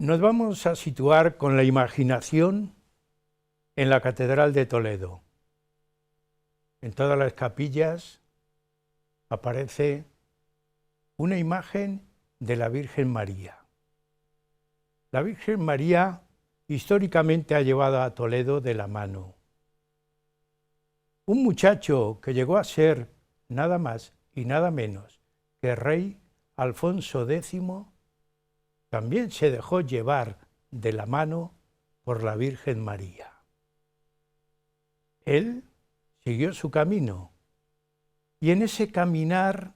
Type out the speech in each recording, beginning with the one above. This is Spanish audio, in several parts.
Nos vamos a situar con la imaginación en la Catedral de Toledo. En todas las capillas aparece una imagen de la Virgen María. La Virgen María históricamente ha llevado a Toledo de la mano. Un muchacho que llegó a ser nada más y nada menos que rey Alfonso X también se dejó llevar de la mano por la Virgen María. Él siguió su camino y en ese caminar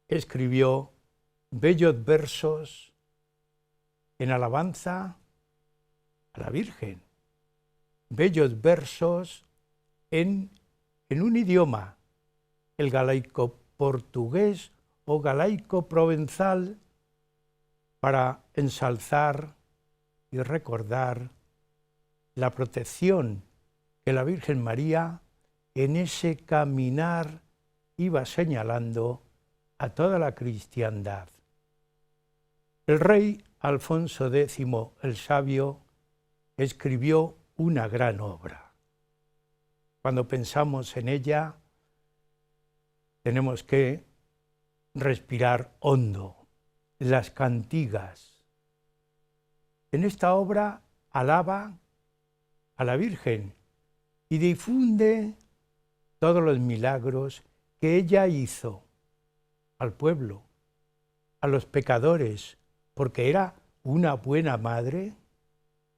escribió bellos versos en alabanza a la Virgen, bellos versos en un idioma, el galaico-portugués o galaico-provenzal, para ensalzar y recordar la protección que la Virgen María en ese caminar iba señalando a toda la cristiandad. El rey Alfonso X el Sabio escribió una gran obra. Cuando pensamos en ella, tenemos que respirar hondo. Las cantigas. En esta obra alaba a la Virgen y difunde todos los milagros que ella hizo al pueblo, a los pecadores, porque era una buena madre,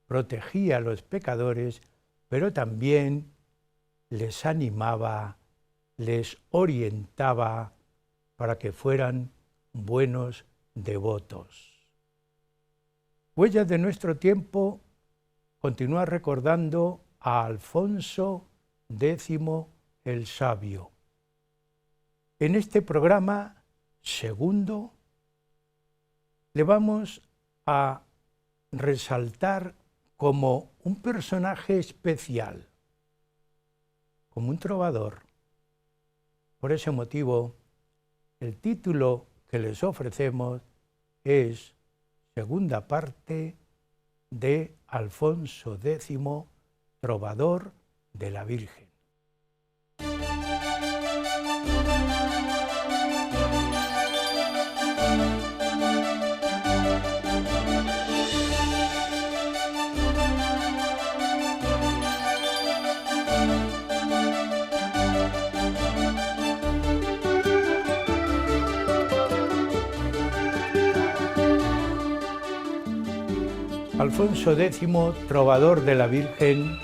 protegía a los pecadores, pero también les animaba, les orientaba para que fueran buenos devotos. Huellas de nuestro tiempo continúa recordando a Alfonso X el Sabio. En este programa segundo le vamos a resaltar como un personaje especial, como un trovador. Por ese motivo, el título que les ofrecemos es segunda parte de Alfonso X, trovador de la Virgen. Alfonso X, trovador de la Virgen,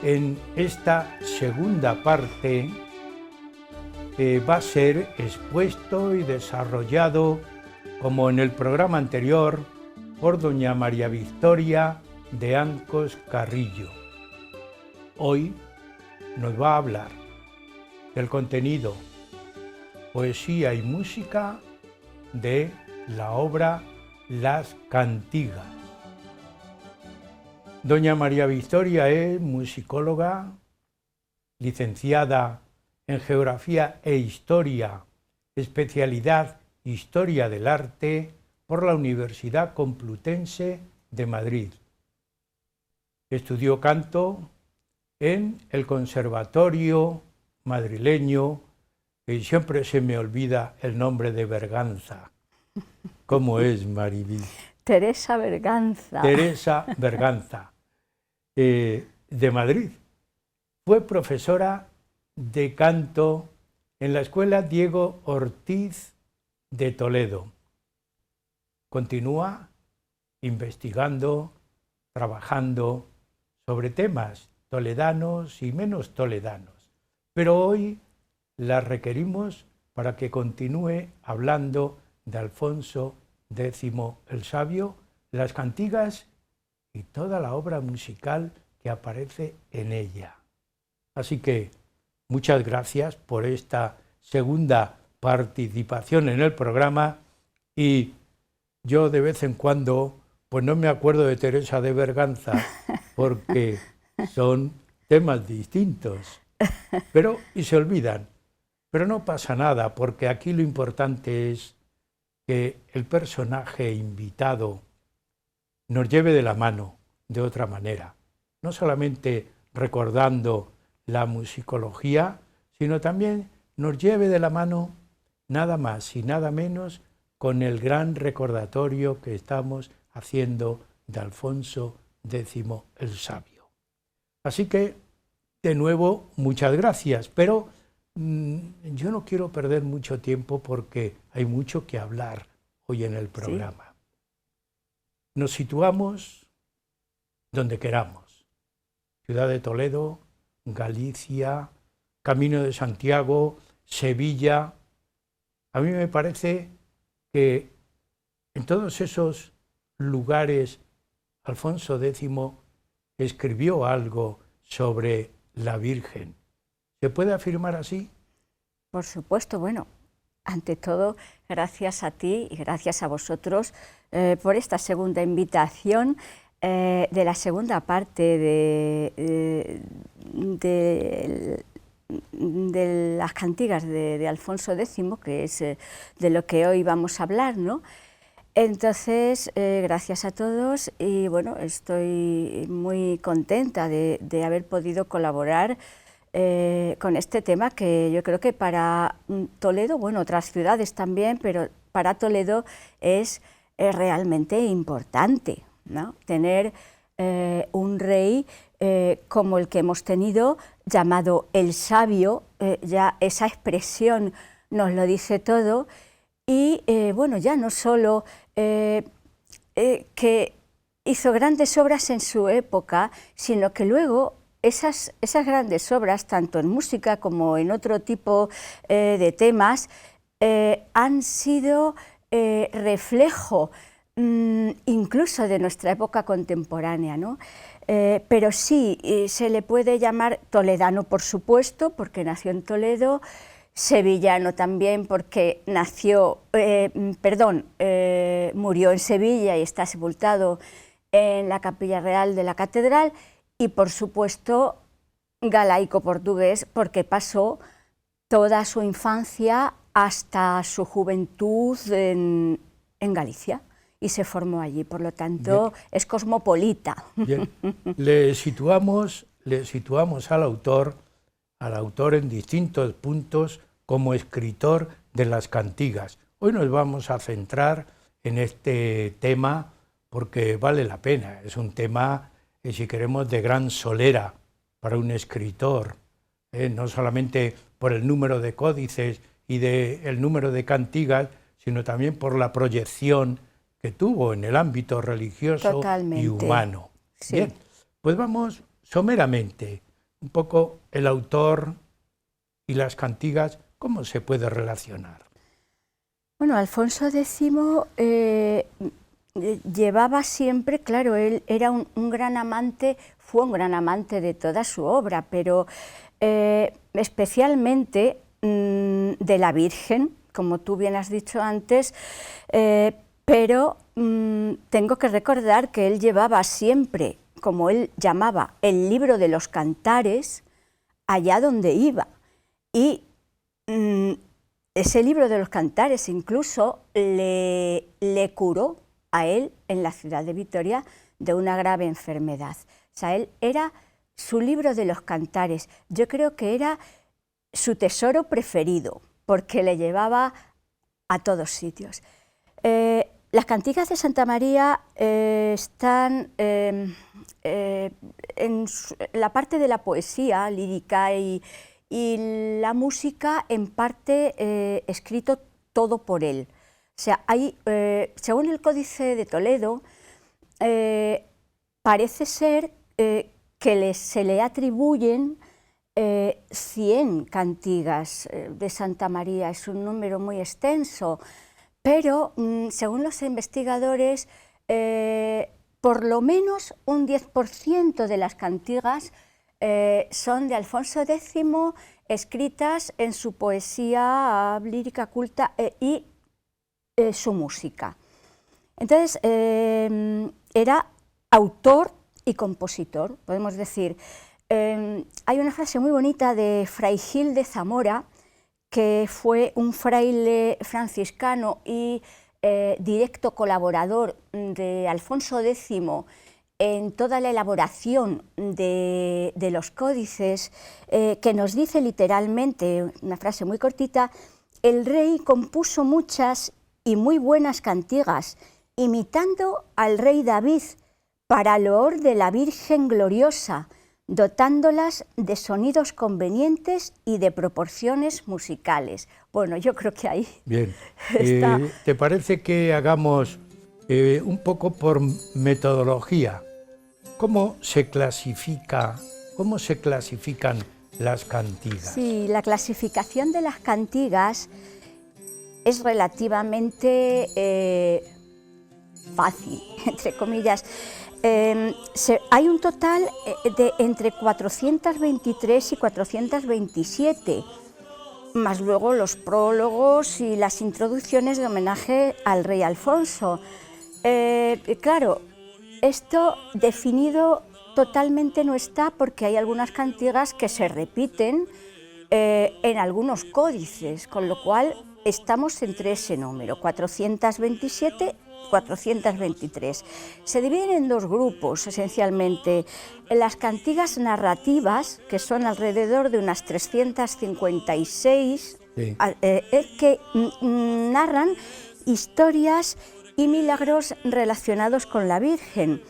en esta segunda parte va a ser expuesto y desarrollado, como en el programa anterior, por doña María Victoria de Ancos Carrillo. Hoy nos va a hablar del contenido, poesía y música de la obra Las Cantigas. Doña María Victoria es musicóloga, licenciada en Geografía e Historia, especialidad Historia del Arte por la Universidad Complutense de Madrid. Estudió canto en el Conservatorio madrileño, y siempre se me olvida el nombre de Berganza. ¿Cómo es, Maribel? Teresa Berganza. Teresa Berganza. De Madrid. Fue profesora de canto en la Escuela Diego Ortiz de Toledo. Continúa investigando, trabajando sobre temas toledanos y menos toledanos. Pero hoy la requerimos para que continúe hablando de Alfonso X el Sabio, las cantigas y toda la obra musical que aparece en ella. Así que muchas gracias por esta segunda participación en el programa, y yo de vez en cuando pues no me acuerdo de Teresa de Berganza porque son temas distintos, y se olvidan. Pero no pasa nada, porque aquí lo importante es que el personaje invitado nos lleve de la mano de otra manera, no solamente recordando la musicología, sino también nos lleve de la mano nada más y nada menos con el gran recordatorio que estamos haciendo de Alfonso X el Sabio. Así que, de nuevo, muchas gracias, pero yo no quiero perder mucho tiempo porque hay mucho que hablar hoy en el programa. Sí. Nos situamos donde queramos, Ciudad de Toledo, Galicia, Camino de Santiago, Sevilla. A mí me parece que en todos esos lugares Alfonso X escribió algo sobre la Virgen. ¿Se puede afirmar así? Por supuesto, bueno, ante todo, gracias a ti y gracias a vosotros por esta segunda invitación de la segunda parte de las cantigas de Alfonso X, que es de lo que hoy vamos a hablar, ¿no? Entonces, gracias a todos y bueno, estoy muy contenta de haber podido colaborar con este tema que yo creo que para Toledo, bueno, otras ciudades también, pero para Toledo es realmente importante, ¿no? Tener un rey como el que hemos tenido, llamado el Sabio, ya esa expresión nos lo dice todo, y bueno, ya no solo que hizo grandes obras en su época, sino que luego esas grandes obras, tanto en música como en otro tipo de temas, han sido reflejo incluso de nuestra época contemporánea, ¿no? Pero sí, se le puede llamar toledano, por supuesto, porque nació en Toledo, sevillano también, porque murió en Sevilla y está sepultado en la Capilla Real de la Catedral, y por supuesto galaico-portugués, porque pasó toda su infancia hasta su juventud en Galicia y se formó allí, por lo tanto bien, es cosmopolita. Bien. Le situamos al autor en distintos puntos como escritor de las cantigas. Hoy nos vamos a centrar en este tema porque vale la pena, es un tema, si queremos, de gran solera para un escritor, no solamente por el número de códices y el número de cantigas, sino también por la proyección que tuvo en el ámbito religioso totalmente, y humano. Sí. Bien, pues vamos someramente, un poco el autor y las cantigas, ¿cómo se puede relacionar? Bueno, Alfonso X llevaba siempre, claro, él era un gran amante, fue un gran amante de toda su obra, pero especialmente de la Virgen, como tú bien has dicho antes, pero tengo que recordar que él llevaba siempre, como él llamaba, el libro de los cantares allá donde iba, y ese libro de los cantares incluso le curó a él en la ciudad de Vitoria de una grave enfermedad. O sea, él era su libro de los cantares. Yo creo que era su tesoro preferido, porque le llevaba a todos sitios. Las cantigas de Santa María están en la parte de la poesía lírica y la música, en parte escrito todo por él. O sea, hay, según el Códice de Toledo, parece ser que se le atribuyen 100 cantigas de Santa María. Es un número muy extenso, pero según los investigadores, por lo menos un 10% de las cantigas son de Alfonso X, escritas en su poesía lírica culta y su música. Entonces, era autor y compositor, podemos decir. Hay una frase muy bonita de Fray Gil de Zamora, que fue un fraile franciscano y directo colaborador de Alfonso X en toda la elaboración de los códices, que nos dice literalmente, una frase muy cortita: el rey compuso muchas y muy buenas cantigas, imitando al rey David, para loor de la Virgen gloriosa, dotándolas de sonidos convenientes y de proporciones musicales. Bueno, yo creo que ahí bien. está. ¿Te parece que hagamos un poco por metodología? ¿Cómo se clasifican las cantigas? Sí, la clasificación de las cantigas es relativamente fácil, entre comillas. Hay un total de entre 423 y 427, más luego los prólogos y las introducciones de homenaje al rey Alfonso. Claro, esto definido totalmente no está, porque hay algunas cantigas que se repiten en algunos códices, con lo cual estamos entre ese número, 427, 423. Se dividen en dos grupos, esencialmente: las cantigas narrativas, que son alrededor de unas 356, Sí. Que narran historias y milagros relacionados con la Virgen.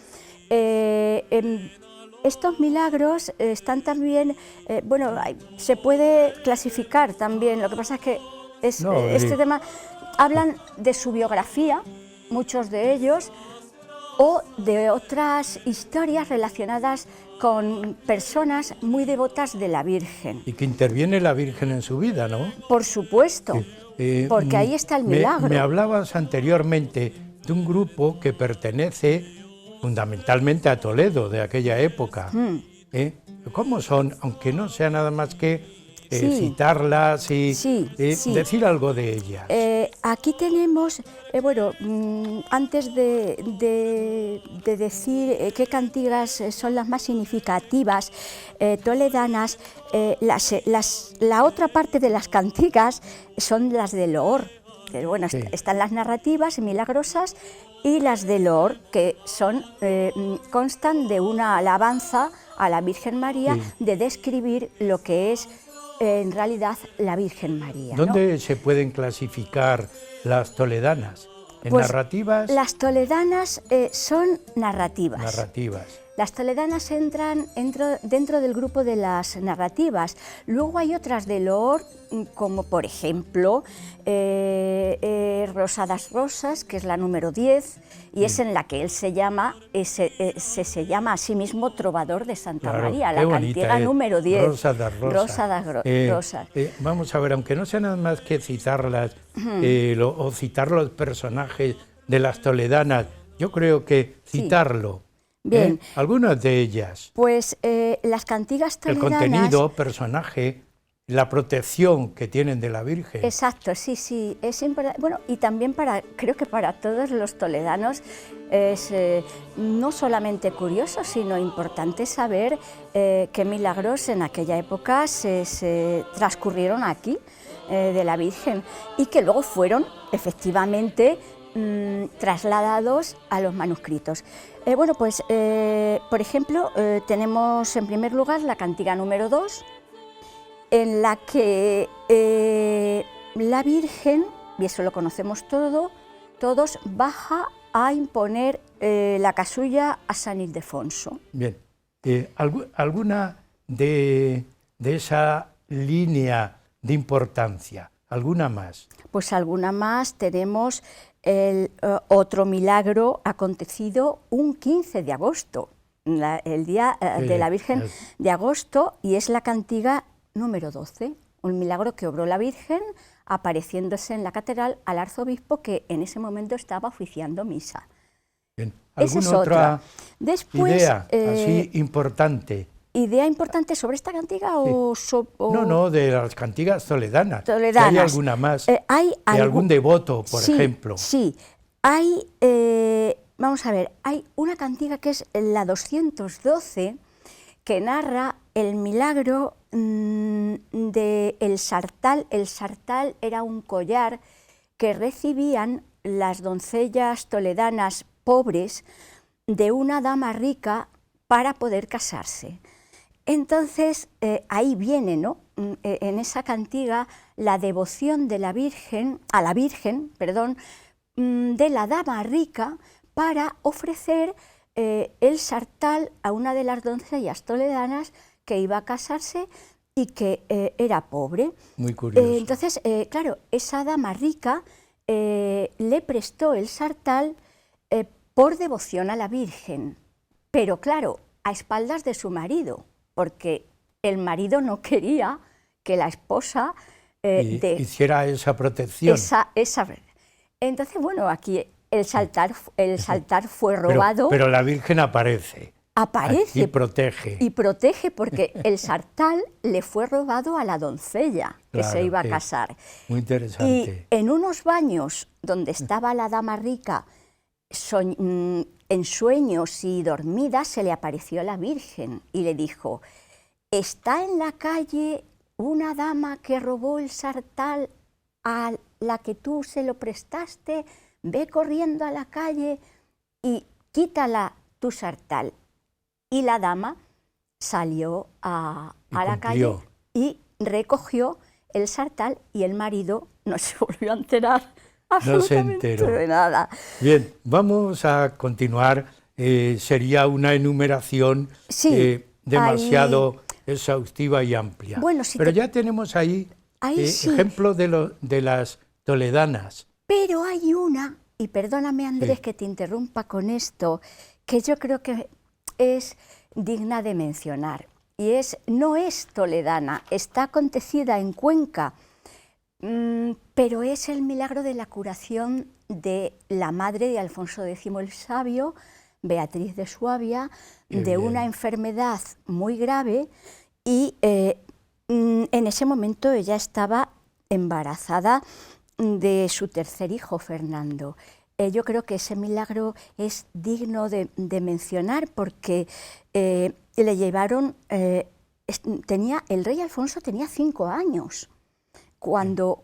Estos milagros están también, se puede clasificar también, lo que pasa es que este tema, hablan de su biografía, muchos de ellos, o de otras historias relacionadas con personas muy devotas de la Virgen. Y que interviene la Virgen en su vida, ¿no? Por supuesto, porque ahí está el milagro. Me hablabas anteriormente de un grupo que pertenece fundamentalmente a Toledo, de aquella época. ¿Cómo son? Aunque no sea nada más que citarlas y decir algo de ellas. Aquí tenemos, antes de decir qué cantigas son las más significativas toledanas, la otra parte de las cantigas son las de loor. Bueno, están las narrativas milagrosas y las de loor, que constan de una alabanza a la Virgen María, de describir lo que es en realidad la Virgen María. ¿Dónde se pueden clasificar las toledanas? ¿En narrativas? Las toledanas son narrativas. Narrativas. Las toledanas entran dentro del grupo de las narrativas. Luego hay otras de loor, como por ejemplo Rosa das Rosas, que es la número 10, y es en la que él se llama a sí mismo trovador de Santa María, la cantiga número 10. Rosa das Rosas. Rosa das Rosas. Vamos a ver, aunque no sea nada más que citarlas o citar los personajes de las toledanas, yo creo que citarlo. Bien. Algunas de ellas. Pues las cantigas toledanas... El contenido, personaje, la protección que tienen de la Virgen. Exacto, sí, es importante. Bueno, y también creo que para todos los toledanos es no solamente curioso, sino importante saber qué milagros en aquella época se transcurrieron aquí de la Virgen, y que luego fueron efectivamente trasladados a los manuscritos. Por ejemplo, tenemos en primer lugar la cantiga número 2, en la que la Virgen, y eso lo conocemos todos, baja a imponer la casulla a San Ildefonso. Bien, ¿alguna de esa línea de importancia? ¿Alguna más? Pues alguna más. Tenemos otro milagro acontecido un 15 de agosto, el día de la Virgen de agosto, y es la cantiga número 12, un milagro que obró la Virgen apareciéndose en la catedral al arzobispo, que en ese momento estaba oficiando misa. Bien. ¿Alguna otra idea así importante? ¿Idea importante sobre esta cantiga o...? No, de las cantigas toledanas. ¿Hay alguna más? ¿De algún devoto, por ejemplo? Sí, hay, vamos a ver, hay una cantiga que es la 212, que narra el milagro del sartal. El sartal era un collar que recibían las doncellas toledanas pobres de una dama rica para poder casarse. Entonces, ahí viene, ¿no?, en esa cantiga, la devoción de la Virgen, a la Virgen, perdón, de la dama rica para ofrecer el sartal a una de las doncellas toledanas que iba a casarse y que era pobre. Muy curioso. Entonces, claro, esa dama rica le prestó el sartal por devoción a la Virgen, pero claro, a espaldas de su marido, porque el marido no quería que la esposa hiciera esa protección. Entonces, bueno, aquí el saltar fue robado. Pero la Virgen aparece. Aparece. Y protege. Y protege porque el sartal le fue robado a la doncella que claro, se iba a casar. Muy interesante. Y en unos baños donde estaba la dama rica, en sueños y dormida, se le apareció la Virgen y le dijo: está en la calle una dama que robó el sartal a la que tú se lo prestaste, ve corriendo a la calle y quítala tu sartal. Y la dama salió a la calle y recogió el sartal, y el marido no se volvió a enterar absolutamente de nada. Bien, vamos a continuar. Sería una enumeración demasiado exhaustiva y amplia. Bueno, pero ya tenemos ahí sí. ejemplos de las toledanas. Pero hay una, y perdóname Andrés que te interrumpa con esto, que yo creo que es digna de mencionar, y no es toledana, está acontecida en Cuenca, pero es el milagro de la curación de la madre de Alfonso X el Sabio, Beatriz de Suabia, de una enfermedad muy grave, y en ese momento ella estaba embarazada de su tercer hijo, Fernando. Yo creo que ese milagro es digno de mencionar porque le llevaron, el rey Alfonso tenía 5 años cuando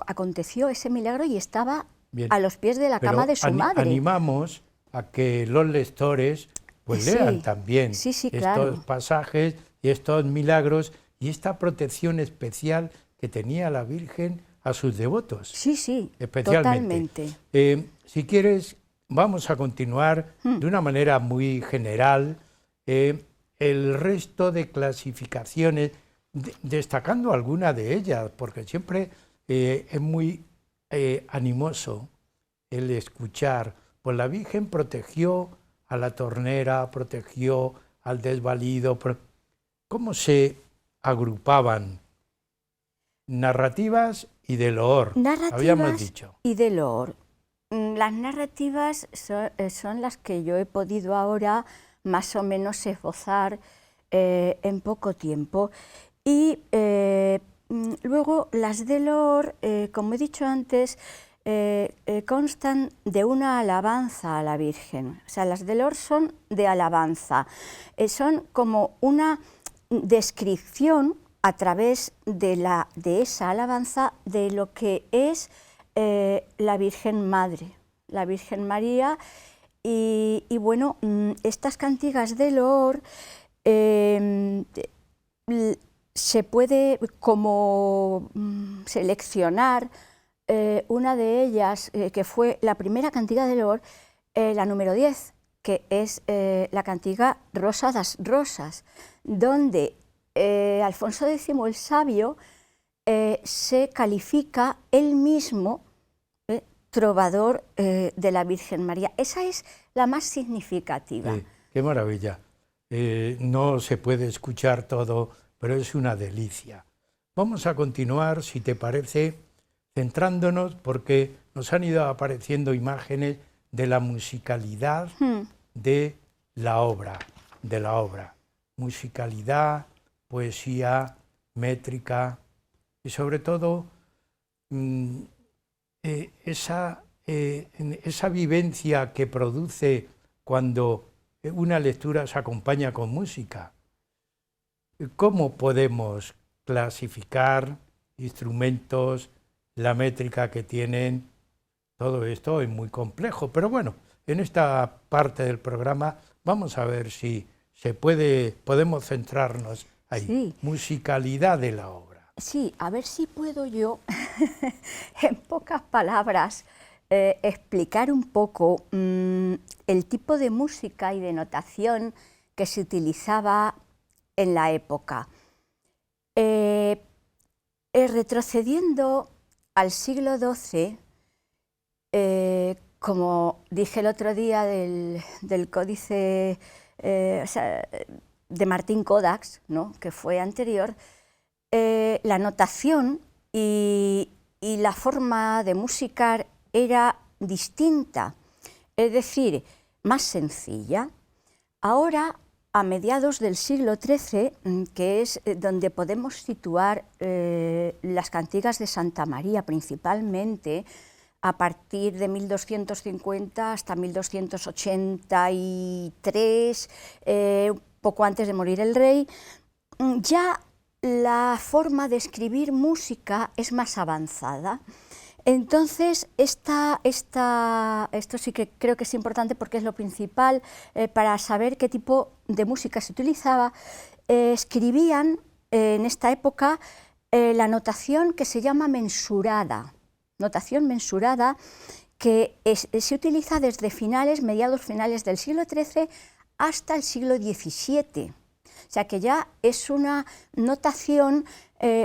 aconteció ese milagro y estaba a los pies de la cama de su madre. Animamos a que los lectores pues lean también estos pasajes y estos milagros y esta protección especial que tenía la Virgen a sus devotos. Sí, especialmente. Totalmente. Si quieres, vamos a continuar de una manera muy general el resto de clasificaciones, destacando alguna de ellas, porque siempre es muy animoso el escuchar. Pues la Virgen protegió a la tornera, protegió al desvalido. ¿Cómo se agrupaban? Narrativas y de loor, habíamos dicho. Y de loor. Las narrativas son las que yo he podido ahora más o menos esbozar en poco tiempo. Y luego las de loor, como he dicho antes, constan de una alabanza a la Virgen. O sea, las de loor son de alabanza. Son como una descripción a través de esa alabanza de lo que es la Virgen Madre, la Virgen María. Y bueno, estas cantigas de loor se puede como seleccionar una de ellas, que fue la primera cantiga de loor, la número 10, que es la cantiga Rosa das Rosas, donde Alfonso X el Sabio se califica él mismo trovador de la Virgen María. Esa es la más significativa. Qué maravilla. No se puede escuchar todo, pero es una delicia. Vamos a continuar, si te parece, centrándonos, porque nos han ido apareciendo imágenes de la musicalidad de la obra. Musicalidad, poesía, métrica y sobre todo esa vivencia que produce cuando una lectura se acompaña con música. ¿Cómo podemos clasificar instrumentos, la métrica que tienen? todo esto es muy complejo, pero bueno, en esta parte del programa vamos a ver si podemos centrarnos ahí. Sí. Musicalidad de la obra. Sí, a ver si puedo yo, en pocas palabras, explicar un poco el tipo de música y de notación que se utilizaba en la época. Retrocediendo al siglo XII, como dije el otro día del códice de Martín Codax, ¿no?, que fue anterior, la notación y la forma de musicar era distinta, es decir, más sencilla. Ahora, a mediados del siglo XIII, que es donde podemos situar las cantigas de Santa María principalmente, a partir de 1250 hasta 1283, poco antes de morir el rey, ya la forma de escribir música es más avanzada. Entonces, esto sí que creo que es importante porque es lo principal para saber qué tipo de música se utilizaba. Escribían en esta época la notación que se llama mensurada, notación mensurada que se utiliza desde mediados finales del siglo XIII hasta el siglo XVII. O sea que ya es una notación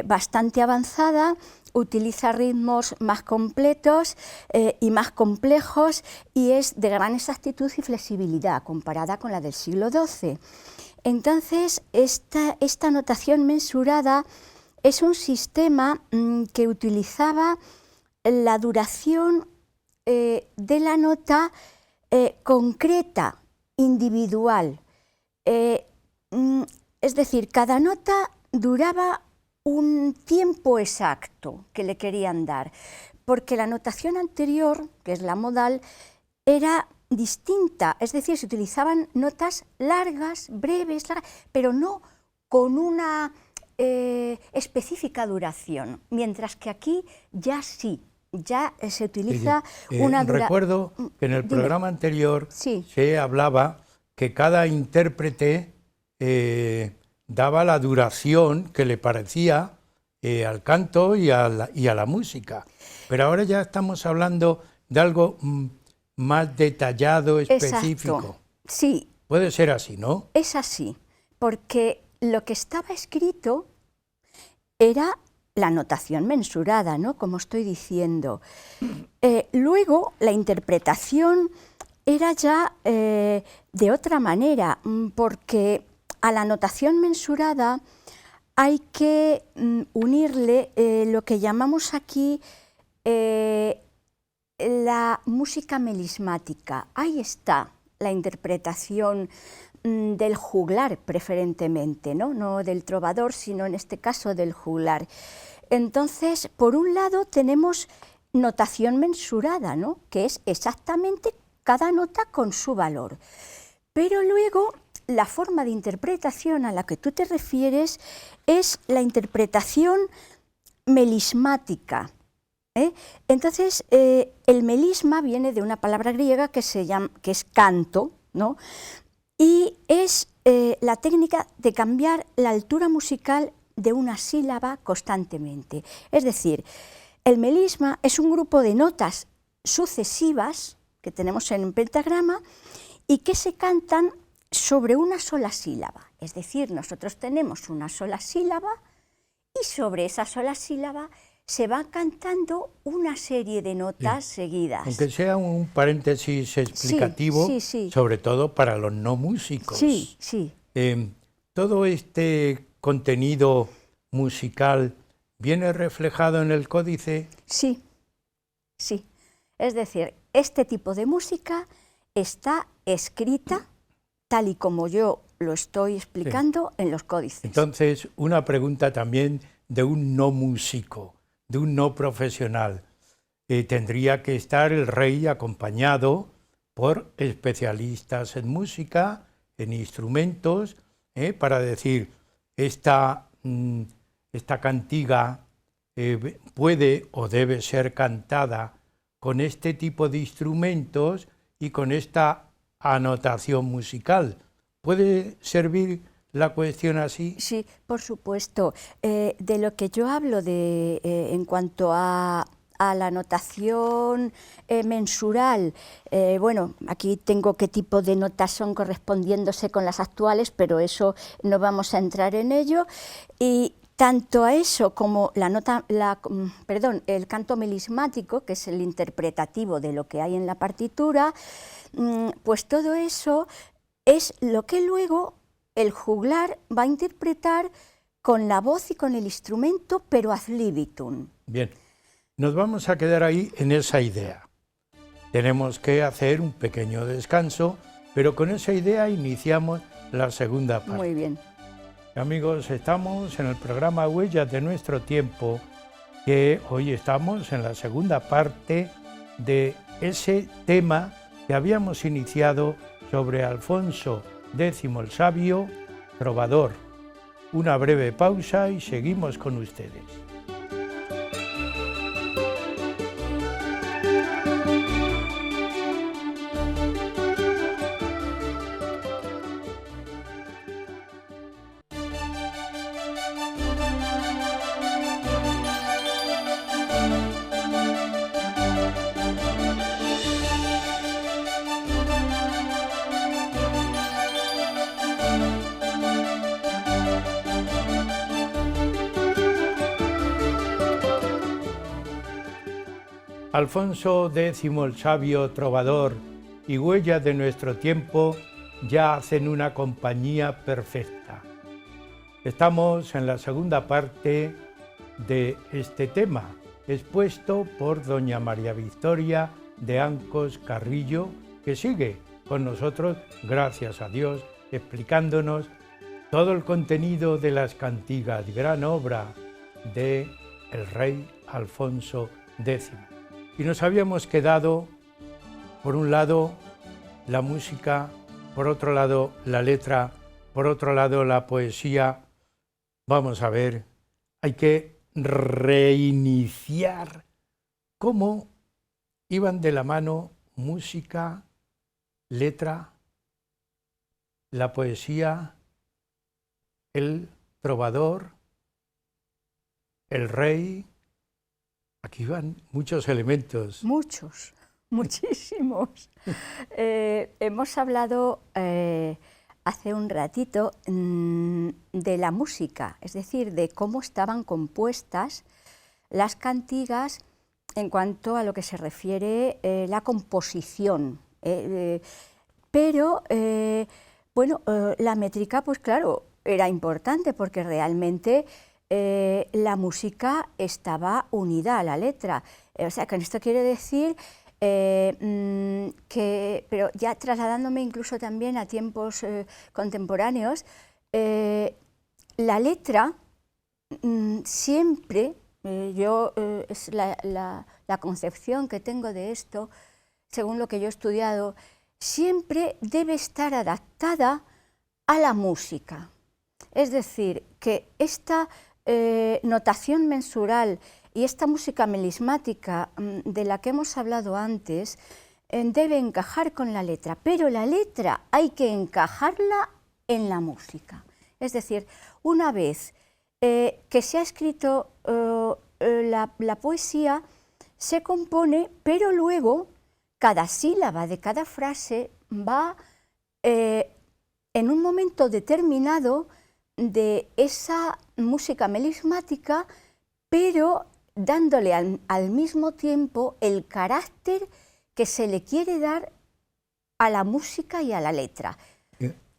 bastante avanzada, utiliza ritmos más completos y más complejos y es de gran exactitud y flexibilidad comparada con la del siglo XII. Entonces, esta notación mensurada es un sistema que utilizaba la duración de la nota concreta, individual. Es decir, cada nota duraba un tiempo exacto que le querían dar, porque la notación anterior, que es la modal, era distinta, es decir, se utilizaban notas largas, breves, pero no con una específica duración, mientras que aquí ya sí, ya se utiliza una duración. Recuerdo que en el programa anterior se hablaba que cada intérprete daba la duración que le parecía al canto y a la música. Pero ahora ya estamos hablando de algo más detallado, específico. Exacto. Sí. Puede ser así, ¿no? Es así, porque lo que estaba escrito era la notación mensurada, ¿no?, como estoy diciendo. Luego, la interpretación era ya de otra manera, porque a la notación mensurada hay que unirle lo que llamamos aquí la música melismática. Ahí está la interpretación del juglar preferentemente, no del trovador, sino en este caso del juglar. Entonces, por un lado tenemos notación mensurada, ¿no?, que es exactamente cada nota con su valor. Pero luego la forma de interpretación a la que tú te refieres es la interpretación melismática. Entonces, el melisma viene de una palabra griega que es canto, ¿no?, y es la técnica de cambiar la altura musical de una sílaba constantemente. Es decir, el melisma es un grupo de notas sucesivas que tenemos en un pentagrama y que se cantan sobre una sola sílaba. Es decir, nosotros tenemos una sola sílaba y sobre esa sola sílaba se va cantando una serie de notas seguidas. Aunque sea un paréntesis explicativo, sobre todo para los no músicos. Sí, sí. Todo este contenido musical viene reflejado en el códice. Sí, sí. Es decir, este tipo de música está escrita tal y como yo lo estoy explicando en los códices. Entonces, una pregunta también de un no músico, de un no profesional. Tendría que estar el rey acompañado por especialistas en música, en instrumentos, para decir, esta cantiga puede o debe ser cantada con este tipo de instrumentos y con esta anotación musical. ¿Puede servir la cuestión así? Sí, por supuesto. De lo que yo hablo en cuanto a la notación mensural, bueno, aquí tengo qué tipo de notas son correspondiéndose con las actuales, pero eso no vamos a entrar en ello. Y tanto a eso como el canto melismático, que es el interpretativo de lo que hay en la partitura, pues todo eso es lo que luego el juglar va a interpretar con la voz y con el instrumento, pero ad libitum. Bien, nos vamos a quedar ahí en esa idea. Tenemos que hacer un pequeño descanso, pero con esa idea iniciamos la segunda parte. Muy bien. Amigos, estamos en el programa Huellas de nuestro tiempo, que hoy estamos en la segunda parte de ese tema que habíamos iniciado sobre Alfonso X el Sabio, trovador. Una breve pausa y seguimos con ustedes. Alfonso X el Sabio, trovador y Huellas de nuestro tiempo ya hacen una compañía perfecta. Estamos en la segunda parte de este tema, expuesto por doña María Victoria de Ancos Carrillo, que sigue con nosotros, gracias a Dios, explicándonos todo el contenido de las cantigas, gran obra de el rey Alfonso X. Y nos habíamos quedado, por un lado, la música, por otro lado, la letra, por otro lado, la poesía. Vamos a ver, hay que reiniciar cómo iban de la mano música, letra, la poesía, el trovador, el rey. Aquí van muchos elementos. Muchos, muchísimos. Hemos hablado hace un ratito de la música, es decir, de cómo estaban compuestas las cantigas en cuanto a lo que se refiere la composición. Pero, bueno, la métrica, pues claro, era importante porque realmente la música estaba unida a la letra. O sea, que esto quiere decir pero ya trasladándome incluso también a tiempos contemporáneos, la letra siempre, es la concepción que tengo de esto, según lo que yo he estudiado, siempre debe estar adaptada a la música. Es decir, que esta notación mensural y esta música melismática de la que hemos hablado antes debe encajar con la letra, pero la letra hay que encajarla en la música. Es decir, una vez que se ha escrito la poesía, se compone, pero luego cada sílaba de cada frase va en un momento determinado de esa música melismática, pero dándole al mismo tiempo el carácter que se le quiere dar a la música y a la letra.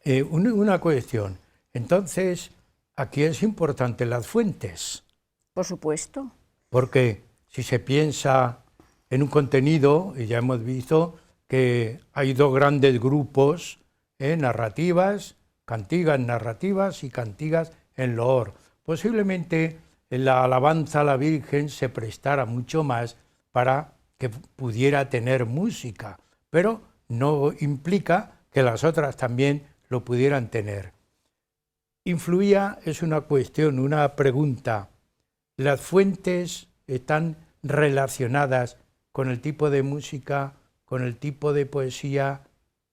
Una cuestión, entonces aquí es importante las fuentes. Por supuesto. Porque si se piensa en un contenido, y ya hemos visto que hay dos grandes grupos, narrativas, cantigas narrativas y cantigas en loor. Posiblemente la alabanza a la Virgen se prestara mucho más para que pudiera tener música, pero no implica que las otras también lo pudieran tener. Influía, es una cuestión, una pregunta, ¿las fuentes están relacionadas con el tipo de música, con el tipo de poesía,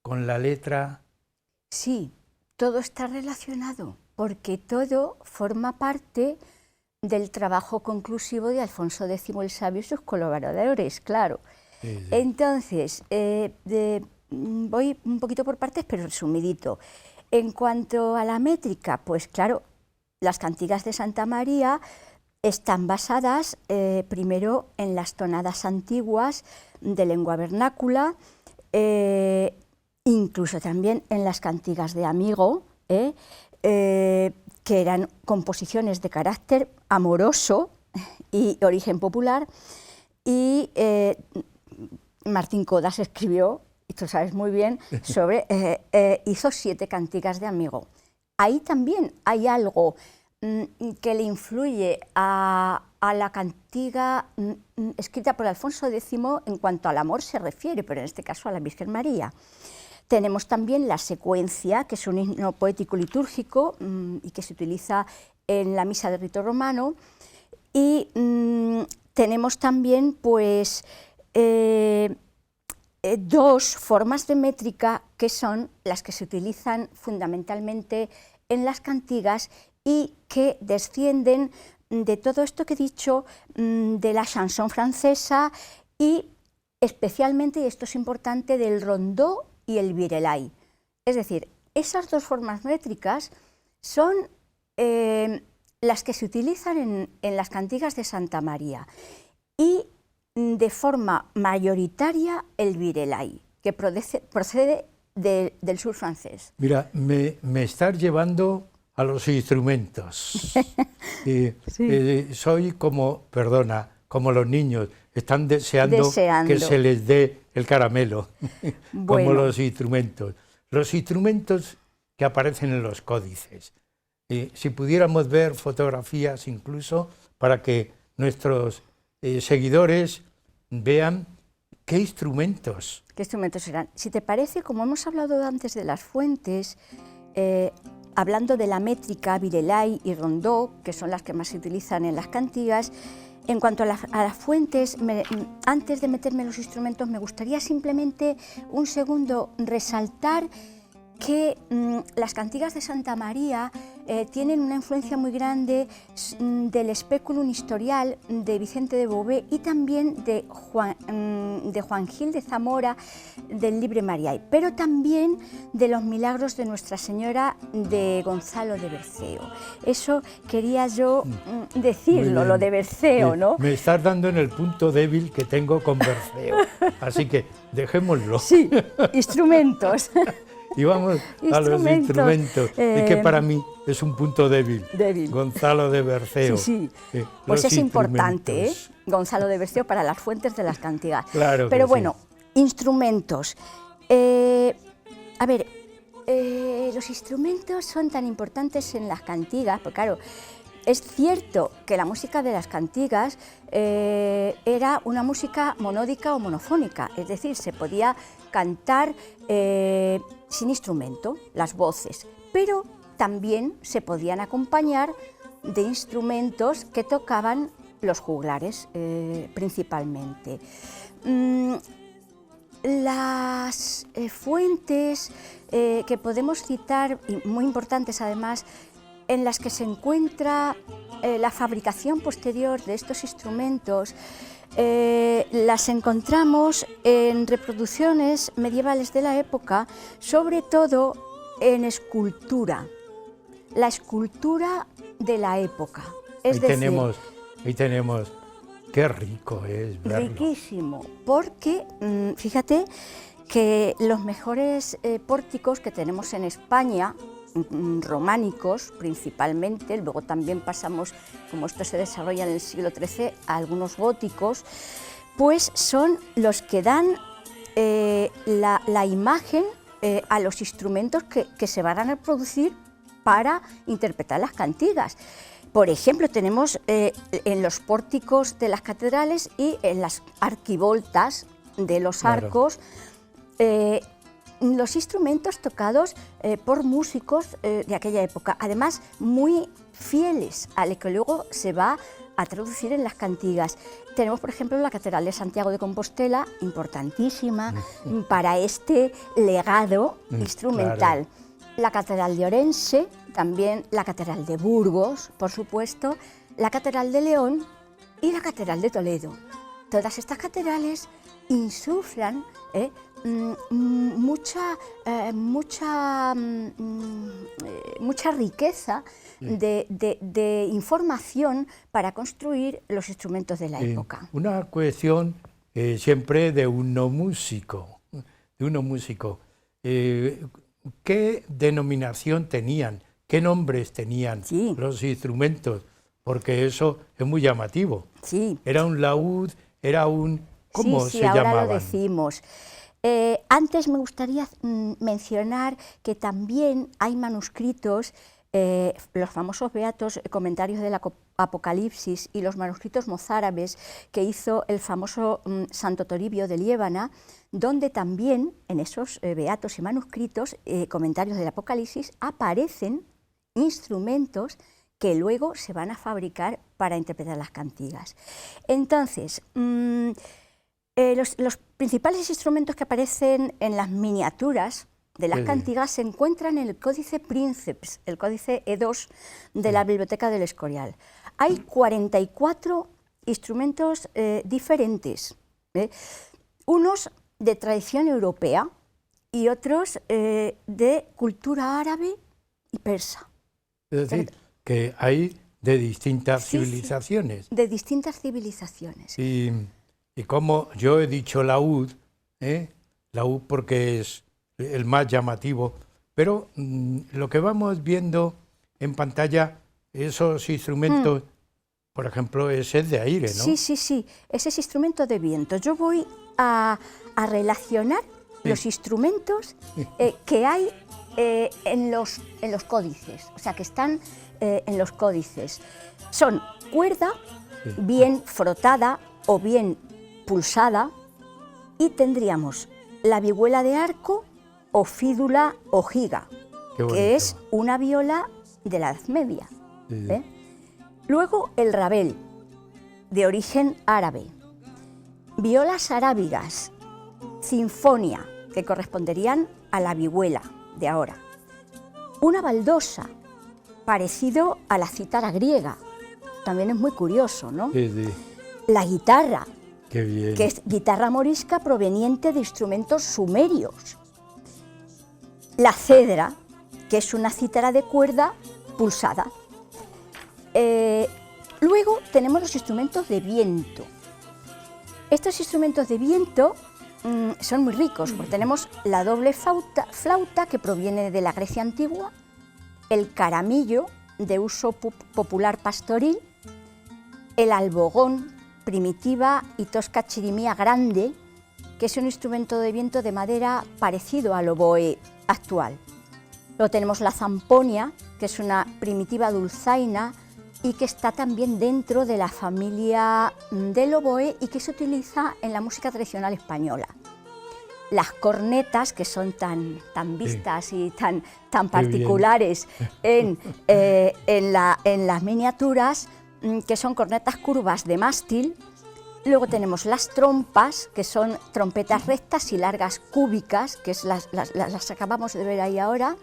con la letra? Sí, todo está relacionado, porque todo forma parte del trabajo conclusivo de Alfonso X el Sabio y sus colaboradores, claro. Sí, sí. Entonces, voy un poquito por partes, pero resumidito. En cuanto a la métrica, pues claro, las cantigas de Santa María están basadas primero en las tonadas antiguas de lengua vernácula, incluso también en las cantigas de Amigo, que eran composiciones de carácter amoroso y origen popular, y Martín Codas escribió, y tú sabes muy bien, hizo 7 cantigas de Amigo. Ahí también hay algo que le influye a la cantiga escrita por Alfonso X en cuanto al amor se refiere, pero en este caso a la Virgen María. Tenemos también la secuencia, que es un himno poético litúrgico y que se utiliza en la misa de rito romano, y tenemos también pues dos formas de métrica que son las que se utilizan fundamentalmente en las cantigas y que descienden de todo esto que he dicho, de la chanson francesa y especialmente, y esto es importante, del rondó y el virelai. Es decir, esas dos formas métricas son las que se utilizan en las cantigas de Santa María, y de forma mayoritaria el virelai, que procede del sur francés. Mira, me estás llevando a los instrumentos. Sí. Soy como, perdona, como los niños, están deseando que se les dé el caramelo, bueno, como los instrumentos. Los instrumentos que aparecen en los códices. Si pudiéramos ver fotografías incluso para que nuestros seguidores vean qué instrumentos. ¿Qué instrumentos serán? Si te parece, como hemos hablado antes de las fuentes, hablando de la métrica, virelai y rondó, que son las que más se utilizan en las cantigas, en cuanto a las fuentes, antes de meterme en los instrumentos, me gustaría simplemente un segundo resaltar que las cantigas de Santa María tienen una influencia muy grande del Speculum Historial de Vicente de Beauvais y también de Juan Gil de Zamora, del Libre Mariae, pero también de los milagros de Nuestra Señora de Gonzalo de Berceo. Eso quería yo decirlo, lo de Berceo, ¿no? Me estás dando en el punto débil que tengo con Berceo, así que dejémoslo. Sí, instrumentos. Y vamos a los instrumentos, que para mí es un punto débil. Gonzalo de Berceo. Sí, sí. Pues es importante, Gonzalo de Berceo, para las fuentes de las cantigas. Claro. Pero bueno, sí. Instrumentos. A ver, los instrumentos son tan importantes en las cantigas, porque claro, es cierto que la música de las cantigas era una música monódica o monofónica, es decir, se podía cantar sin instrumento, las voces, pero también se podían acompañar de instrumentos que tocaban los juglares principalmente. Las fuentes que podemos citar, y muy importantes además, en las que se encuentra la fabricación posterior de estos instrumentos, las encontramos en reproducciones medievales de la época, sobre todo en escultura, la escultura de la época. Ahí tenemos, qué rico es verlo. Riquísimo, porque fíjate que los mejores pórticos que tenemos en España, románicos principalmente, luego también pasamos, como esto se desarrolla en el siglo XIII, a algunos góticos, pues son los que dan la imagen a los instrumentos que se van a reproducir para interpretar las cantigas. Por ejemplo, tenemos en los pórticos de las catedrales y en las arquivoltas de los arcos los instrumentos tocados por músicos de aquella época, además muy fieles a lo que luego se va a traducir en las cantigas. Tenemos, por ejemplo, la Catedral de Santiago de Compostela, importantísima para este legado instrumental. Claro. La Catedral de Orense, también la Catedral de Burgos, por supuesto, la Catedral de León y la Catedral de Toledo. Todas estas catedrales insuflan mucha riqueza de información para construir los instrumentos de la época. Una cuestión siempre de uno músico. ¿Qué denominación tenían? ¿Qué nombres tenían los instrumentos? Porque eso es muy llamativo. Sí. Era un laúd, era un... ¿Cómo se llamaban? Ahora lo decimos. Antes me gustaría mencionar que también hay manuscritos, los famosos beatos, comentarios del Apocalipsis y los manuscritos mozárabes que hizo el famoso Santo Toribio de Liébana, donde también en esos beatos y manuscritos, comentarios del Apocalipsis, aparecen instrumentos que luego se van a fabricar para interpretar las cantigas. Entonces, los principales instrumentos que aparecen en las miniaturas de las cantigas se encuentran en el Códice Princeps, el Códice E2 de la Biblioteca del Escorial. Hay 44 instrumentos diferentes, unos de tradición europea y otros de cultura árabe y persa. Es decir, que hay de distintas civilizaciones. De distintas civilizaciones. Y como yo he dicho laúd, laúd porque es el más llamativo, pero lo que vamos viendo en pantalla, esos instrumentos, por ejemplo, ese es de aire, ¿no? Sí, ese es instrumento de viento. Yo voy a relacionar los instrumentos que hay en los códices, o sea, que están en los códices. Son cuerda, bien frotada o bien pulsada, y tendríamos la vihuela de arco o fídula o giga, que es una viola de la Edad Media. Luego el rabel, de origen árabe, violas arábigas, sinfonia, que corresponderían a la vihuela de ahora, una baldosa, parecido a la cítara griega, también es muy curioso, ¿no? La guitarra, que es guitarra morisca proveniente de instrumentos sumerios. La cedra, que es una cítara de cuerda pulsada. Luego tenemos los instrumentos de viento. Estos instrumentos de viento son muy ricos, porque tenemos la doble flauta que proviene de la Grecia antigua, el caramillo, de uso popular pastoril, el albogón, primitiva y tosca chirimía grande, que es un instrumento de viento de madera parecido al oboe actual. Luego tenemos la zamponia, que es una primitiva dulzaina y que está también dentro de la familia del oboe y que se utiliza en la música tradicional española. Las cornetas, que son tan vistas y tan particulares en las miniaturas, que son cornetas curvas de mástil. Luego tenemos las trompas, que son trompetas rectas y largas cúbicas, que las acabamos de ver ahí ahora.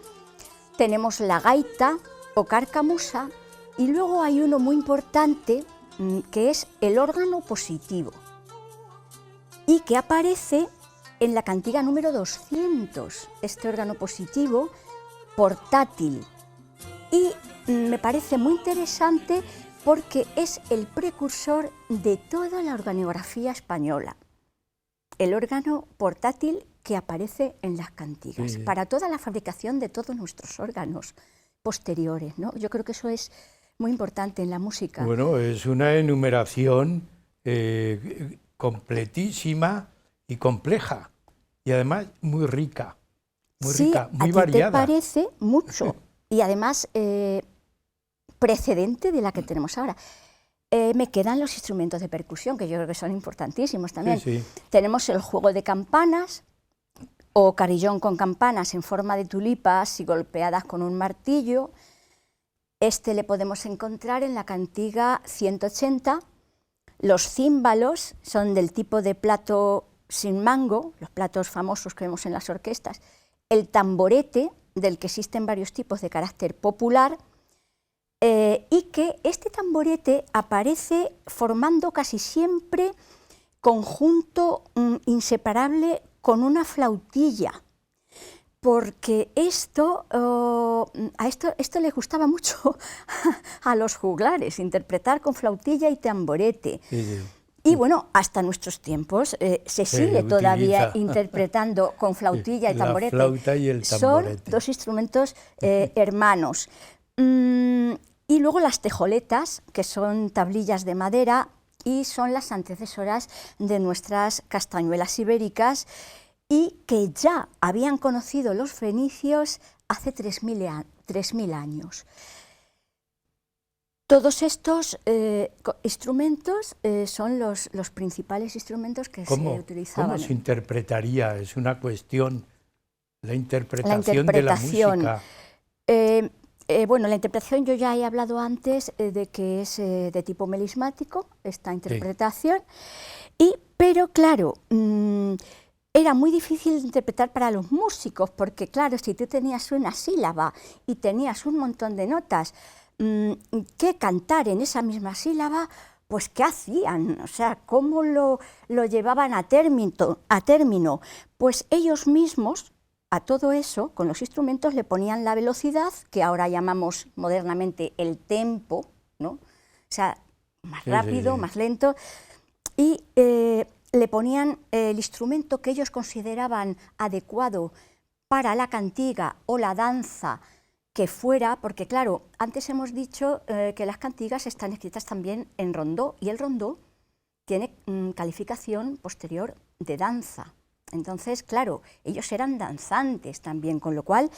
Tenemos la gaita o carcamusa, y luego hay uno muy importante, que es el órgano positivo, y que aparece en la cantiga número 200, este órgano positivo portátil. Y me parece muy interesante porque es el precursor de toda la organografía española, el órgano portátil que aparece en las cantigas, para toda la fabricación de todos nuestros órganos posteriores, ¿no? Yo creo que eso es muy importante en la música. Bueno, es una enumeración completísima y compleja, y además muy rica, muy variada. ¿Te parece? Mucho, y además precedente de la que tenemos ahora. Me quedan los instrumentos de percusión, que yo creo que son importantísimos también. Tenemos el juego de campanas, o carillón con campanas en forma de tulipas y golpeadas con un martillo. Este le podemos encontrar en la cantiga 180. Los címbalos son del tipo de plato sin mango, los platos famosos que vemos en las orquestas. El tamborete, del que existen varios tipos de carácter popular, y que este tamborete aparece formando casi siempre conjunto inseparable con una flautilla, porque esto les gustaba mucho a los juglares, interpretar con flautilla y tamborete. Sí, sí. Y bueno, hasta nuestros tiempos se sigue todavía interpretando con flautilla y tamborete. La flauta y el tamborete. Son dos instrumentos hermanos. Y luego las tejoletas, que son tablillas de madera y son las antecesoras de nuestras castañuelas ibéricas, y que ya habían conocido los fenicios hace 3.000 años. Todos estos instrumentos son los principales instrumentos que se utilizaban. ¿Cómo se interpretaría? Es una cuestión, la interpretación de la música. Bueno, la interpretación, yo ya he hablado antes de que es de tipo melismático, esta interpretación, pero claro, era muy difícil de interpretar para los músicos, porque claro, si tú tenías una sílaba y tenías un montón de notas que cantar en esa misma sílaba, pues ¿qué hacían? O sea, ¿cómo lo llevaban a término? Pues ellos mismos, a todo eso, con los instrumentos le ponían la velocidad, que ahora llamamos modernamente el tempo, ¿no? O sea, más rápido, más lento, y le ponían el instrumento que ellos consideraban adecuado para la cantiga o la danza que fuera, porque claro, antes hemos dicho que las cantigas están escritas también en rondó, y el rondó tiene calificación posterior de danza. Entonces, claro, ellos eran danzantes también, con lo cual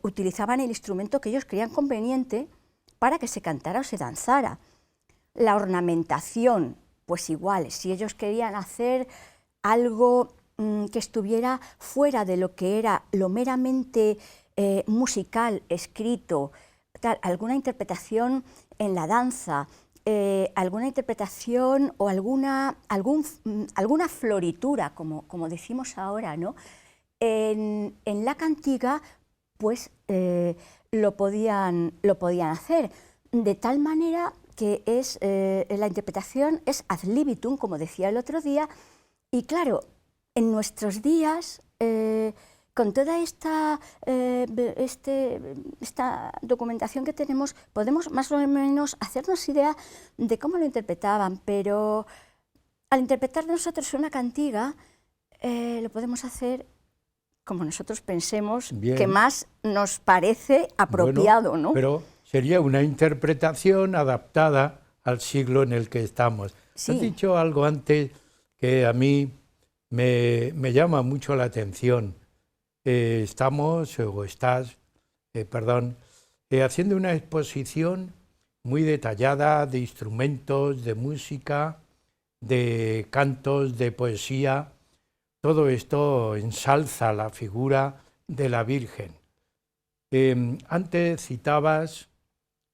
utilizaban el instrumento que ellos creían conveniente para que se cantara o se danzara. La ornamentación, pues igual, si ellos querían hacer algo que estuviera fuera de lo que era lo meramente musical, escrito, tal, alguna interpretación en la danza, alguna interpretación o alguna floritura, como decimos ahora, ¿no? En la cantiga, pues lo podían hacer, de tal manera que la interpretación es ad libitum, como decía el otro día, y claro, en nuestros días, con toda esta documentación que tenemos, podemos más o menos hacernos idea de cómo lo interpretaban, pero al interpretar nosotros una cantiga, lo podemos hacer como nosotros pensemos que más nos parece apropiado, bueno, ¿no? Pero sería una interpretación adaptada al siglo en el que estamos. Sí. Has dicho algo antes que a mí me llama mucho la atención. Estás haciendo una exposición muy detallada de instrumentos, de música, de cantos, de poesía. Todo esto ensalza la figura de la Virgen. Antes citabas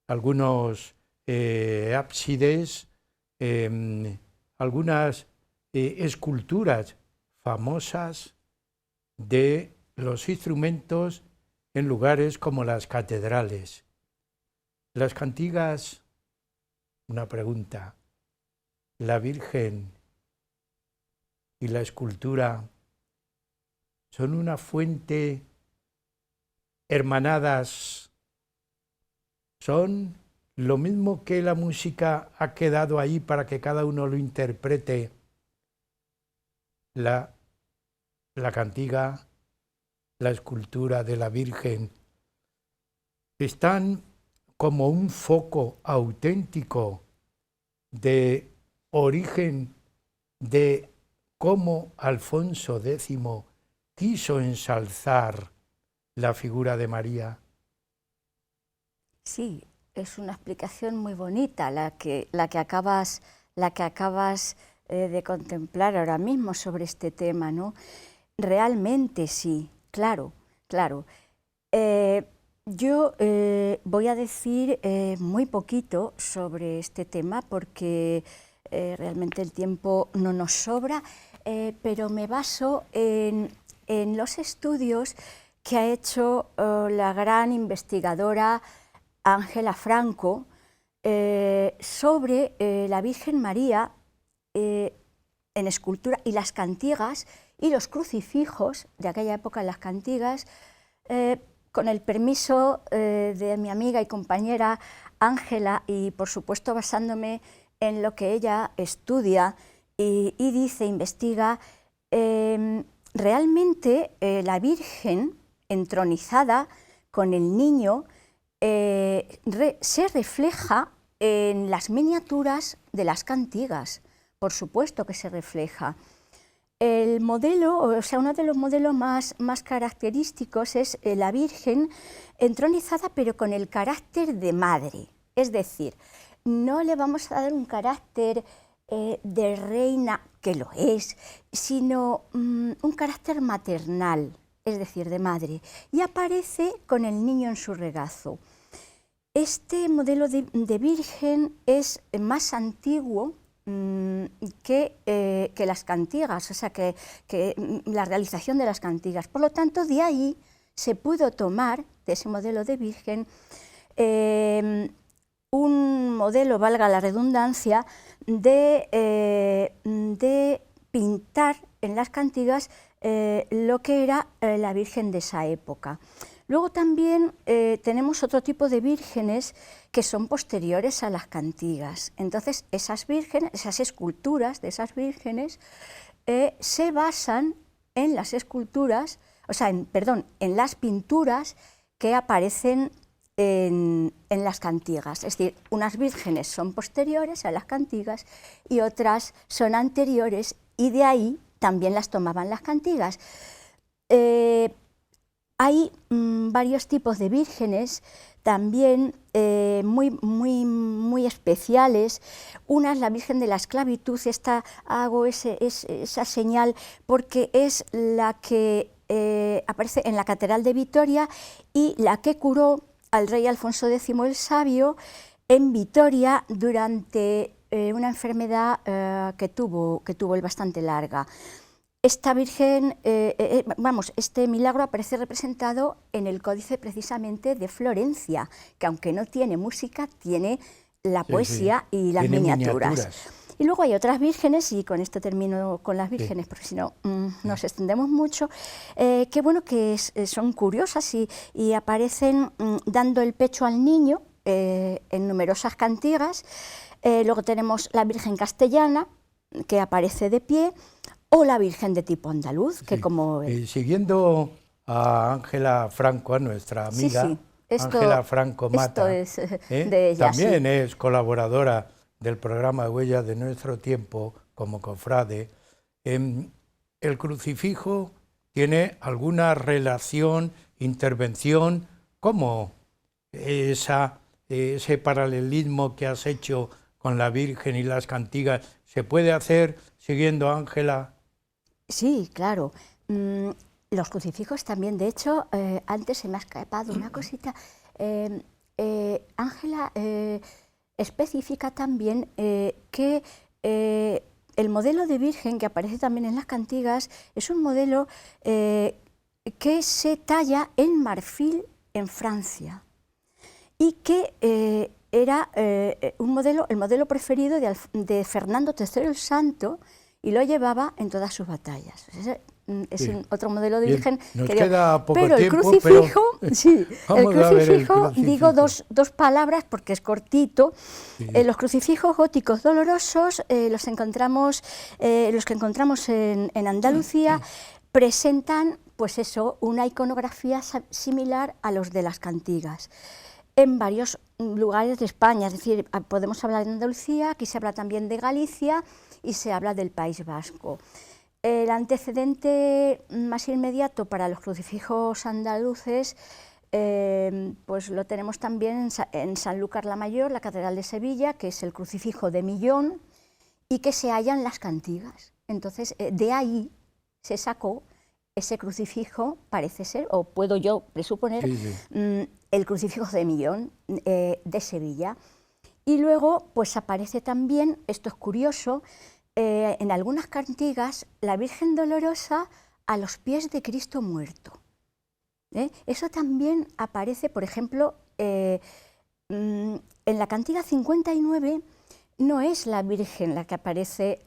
algunos ábsides, algunas esculturas famosas de los instrumentos en lugares como las catedrales. Las cantigas, una pregunta, la Virgen y la escultura son una fuente hermanadas, son lo mismo que la música ha quedado ahí para que cada uno lo interprete. La cantiga, la escultura de la Virgen, están como un foco auténtico de origen de cómo Alfonso X quiso ensalzar la figura de María. Sí, es una explicación muy bonita la que acabas de contemplar ahora mismo sobre este tema, ¿no? realmente sí, claro, claro. Yo voy a decir muy poquito sobre este tema porque realmente el tiempo no nos sobra, pero me baso en los estudios que ha hecho la gran investigadora Ángela Franco sobre la Virgen María en escultura y las cantigas y los crucifijos de aquella época, las cantigas, con el permiso de mi amiga y compañera Ángela y por supuesto basándome en lo que ella estudia y dice, investiga, realmente la Virgen entronizada con el niño se refleja en las miniaturas de las cantigas, por supuesto que se refleja. El modelo, o sea, uno de los modelos más característicos es la Virgen entronizada pero con el carácter de madre, es decir, no le vamos a dar un carácter de reina, que lo es, sino un carácter maternal, es decir, de madre, y aparece con el niño en su regazo. Este modelo de Virgen es más antiguo que las cantigas, o sea, que la realización de las cantigas. Por lo tanto, de ahí se pudo tomar, de ese modelo de Virgen, un modelo, valga la redundancia, de pintar en las cantigas lo que era la Virgen de esa época. Luego también tenemos otro tipo de vírgenes que son posteriores a las cantigas. Entonces, esas vírgenes, esas esculturas de esas vírgenes se basan en las esculturas, o sea, en las pinturas que aparecen en las cantigas. Es decir, unas vírgenes son posteriores a las cantigas y otras son anteriores y de ahí también las tomaban las cantigas. Hay varios tipos de vírgenes también muy especiales. Una es la Virgen de la Esclavitud, hago esa señal porque es la que aparece en la Catedral de Vitoria y la que curó al rey Alfonso X el Sabio en Vitoria durante una enfermedad que tuvo él bastante larga. Esta Virgen, este milagro aparece representado en el Códice precisamente de Florencia, que aunque no tiene música, tiene la poesía y las miniaturas. Y luego hay otras vírgenes, y con esto termino con las vírgenes, porque si no nos extendemos mucho, que son curiosas y aparecen dando el pecho al niño en numerosas cantigas. Luego tenemos la Virgen castellana, que aparece de pie, o la Virgen de tipo andaluz, que como... siguiendo a Ángela Franco, a nuestra amiga, Ángela Franco Mata, esto es de ella, también es colaboradora del programa Huellas de Nuestro Tiempo como cofrade. ¿El crucifijo tiene alguna relación, intervención? ¿Cómo ese paralelismo que has hecho con la Virgen y las cantigas se puede hacer siguiendo a Ángela? Sí, claro. Los crucifijos también, de hecho, antes se me ha escapado una cosita. Ángela especifica también que el modelo de Virgen que aparece también en las cantigas es un modelo que se talla en marfil en Francia y que era el modelo preferido de Fernando III el Santo, y lo llevaba en todas sus batallas. Es otro modelo de Virgen. Nos queda poco pero tiempo, el crucifijo, digo dos palabras porque es cortito. Sí. Los crucifijos góticos dolorosos, los que encontramos en Andalucía, presentan, pues eso, una iconografía similar a los de las cantigas en varios lugares de España. Es decir, podemos hablar de Andalucía, aquí se habla también de Galicia y se habla del País Vasco. El antecedente más inmediato para los crucifijos andaluces pues lo tenemos también en Sanlúcar la Mayor, la Catedral de Sevilla, que es el crucifijo de Millón y que se halla en las cantigas. Entonces, de ahí se sacó ese crucifijo parece ser, o puedo yo presuponer, el crucifijo de Millón de Sevilla. Y luego pues aparece también, esto es curioso, en algunas cantigas la Virgen Dolorosa a los pies de Cristo muerto. Eso también aparece, por ejemplo, en la cantiga 59 no es la Virgen la que aparece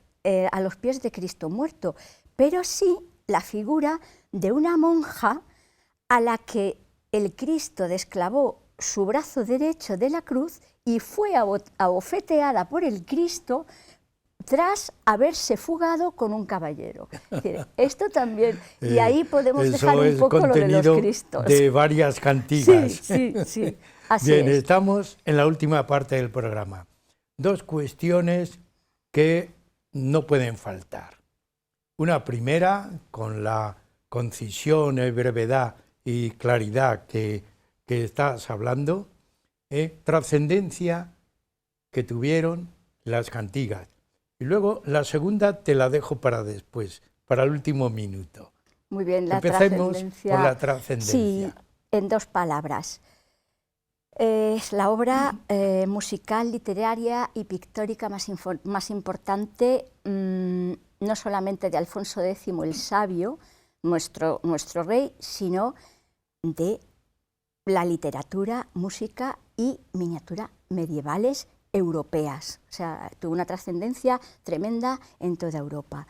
a los pies de Cristo muerto, pero sí la figura de una monja a la que el Cristo desclavó su brazo derecho de la cruz y fue abofeteada por el Cristo tras haberse fugado con un caballero. Es decir, esto también, y ahí podemos dejar un poco lo de los Cristos. De varias cantigas. Sí, así Bien, es. estamos en la última parte del programa. Dos cuestiones que no pueden faltar. Una primera, con la concisión, brevedad y claridad que estás hablando, trascendencia que tuvieron las cantigas. Y luego la segunda te la dejo para después, para el último minuto. Muy bien, la Empecemos trascendencia. por la trascendencia. Sí, en dos palabras. Es la obra musical, literaria y pictórica más importante, no solamente de Alfonso X el Sabio, nuestro rey, sino de la literatura, música y miniatura medievales europeas. O sea, tuvo una trascendencia tremenda en toda Europa.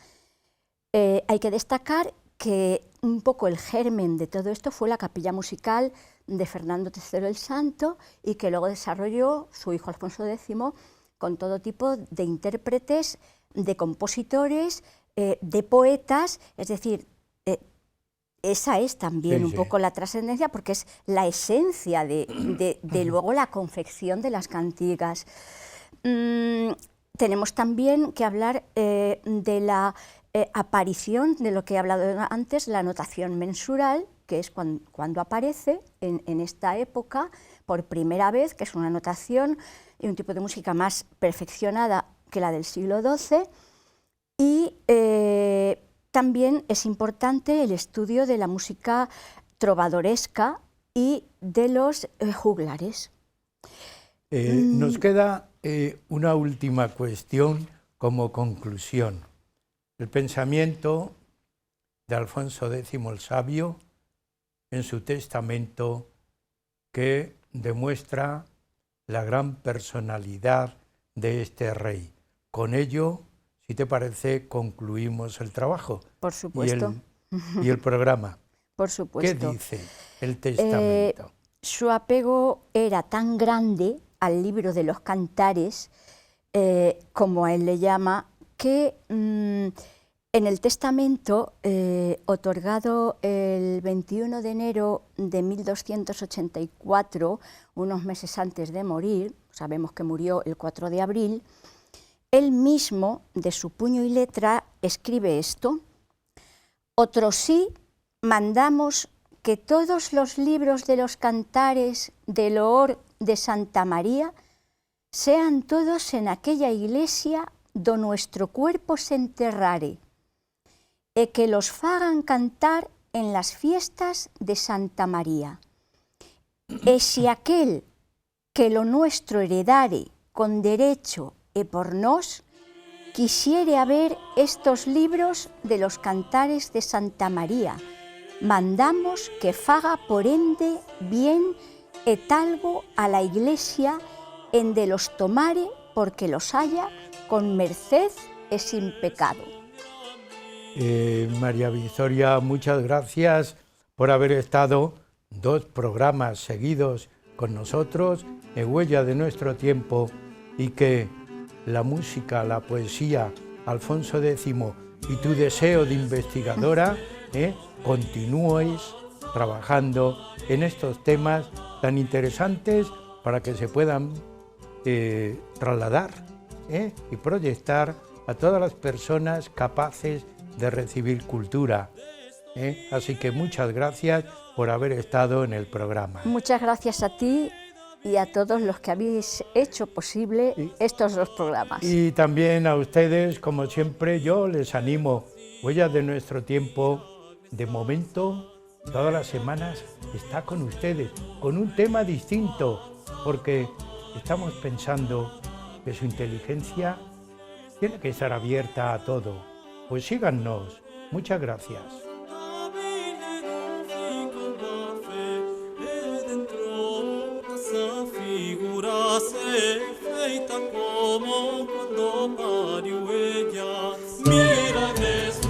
Hay que destacar que un poco el germen de todo esto fue la capilla musical de Fernando III el Santo y que luego desarrolló su hijo Alfonso X con todo tipo de intérpretes, de compositores, de poetas, es decir, esa es también un poco la trascendencia porque es la esencia de luego la confección de las cantigas. Tenemos también que hablar de la aparición de lo que he hablado antes, la notación mensural, que es cuando aparece en esta época por primera vez, que es una notación y un tipo de música más perfeccionada que la del siglo XII, y también es importante el estudio de la música trovadoresca y de los juglares. Nos queda una última cuestión como conclusión. El pensamiento de Alfonso X el Sabio en su testamento que demuestra la gran personalidad de este rey. Con ello, si te parece, concluimos el trabajo. Por supuesto. Y el programa. Por supuesto. ¿Qué dice el testamento? Su apego era tan grande al libro de los cantares, como a él le llama, que en el testamento, otorgado el 21 de enero de 1284, unos meses antes de morir, sabemos que murió el 4 de abril, él mismo, de su puño y letra, escribe esto: «Otrosí mandamos que todos los libros de los cantares de loor de Santa María sean todos en aquella iglesia do nuestro cuerpo se enterrare, e que los fagan cantar en las fiestas de Santa María. E si aquel que lo nuestro heredare con derecho e por nós, quisiere haber estos libros de los cantares de Santa María, mandamos que faga por ende bien e talgo a la iglesia en de los tomare porque los haya con merced e sin pecado». María Victoria, muchas gracias por haber estado 2 programas seguidos con nosotros en Huella de Nuestro Tiempo, y que la música, la poesía, Alfonso X y tu deseo de investigadora, continúes trabajando en estos temas tan interesantes para que se puedan trasladar y proyectar a todas las personas capaces de recibir cultura. Así que muchas gracias por haber estado en el programa. Muchas gracias a ti y a todos los que habéis hecho posible estos 2 programas. Y también a ustedes, como siempre, yo les animo, Huellas de Nuestro Tiempo de momento, todas las semanas está con ustedes, con un tema distinto, porque estamos pensando que su inteligencia tiene que estar abierta a todo. Pues síganos. Muchas gracias. Feita como cuando pariu ella, mira que